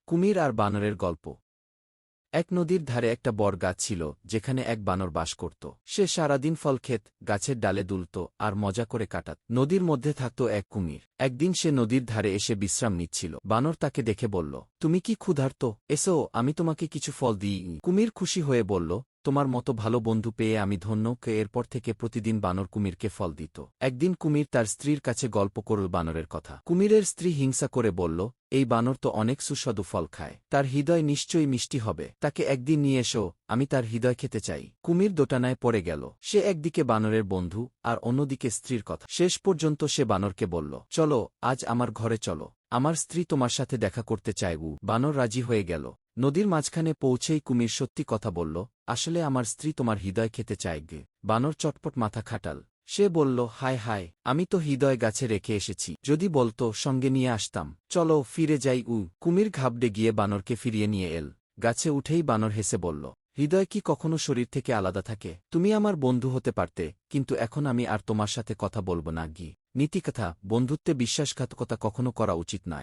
কুমির আর বানরের গল্প। এক নদীর ধারে একটা বট গাছ ছিল, যেখানে এক বানর বাস করত। সে সারাদিন ফল খেত, গাছের ডালে দুলত আর মজা করে কাটাত। নদীর মধ্যে থাকত এক কুমির। একদিন সে নদীর ধারে এসে বিশ্রাম নিচ্ছিল। বানর তাকে দেখে বলল, তুমি কি ক্ষুধার্ত? এসো, আমি তোমাকে কিছু ফল দিই। কুমির খুশি হয়ে বলল, তোমার মতো ভালো বন্ধু পেয়ে আমি ধন্য। এরপর থেকে প্রতিদিন বানর কুমিরকে ফল দিত। একদিন কুমির তার স্ত্রীর কাছে গল্প করল বানরের কথা। কুমিরের স্ত্রী হিংসা করে বলল, এই বানর তো অনেক সুস্বাদু ফল খায়, তার হৃদয় নিশ্চয়ই মিষ্টি হবে। তাকে একদিন নিয়ে এসো, আমি তার হৃদয় খেতে চাই। কুমির দোটানায় পড়ে গেল। সে একদিকে বানরের বন্ধু আর অন্যদিকে স্ত্রীর কথা। শেষ পর্যন্ত সে বানরকে বলল, চলো, আজ আমার ঘরে চলো, আমার স্ত্রী তোমার সাথে দেখা করতে চায়। বানর রাজি হয়ে গেল। নদীর মাঝখানে পৌঁছেই কুমির সত্যি কথা বলল, আসলে আমার স্ত্রী তোমার হৃদয় খেতে চায়। বানর চটপট মাথা খাটাল। সে বলল, হায় হায়, আমি তো হৃদয় গাছে রেখে এসেছি, যদি বলতো সঙ্গে নিয়ে আসতাম। চলো ফিরে যাই। কুমির ঘাবড়ে গিয়ে বানরকে ফিরিয়ে নিয়ে এল। গাছে উঠেই বানর হেসে বলল, হৃদয় কি কখনো শরীর থেকে আলাদা থাকে? তুমি আমার বন্ধু হতে পারতে, কিন্তু এখন আমি আর তোমার সাথে কথা বলবো না। নীতিকথা, বন্ধুত্বে বিশ্বাসঘাতকতা কখনো করা উচিত নয়।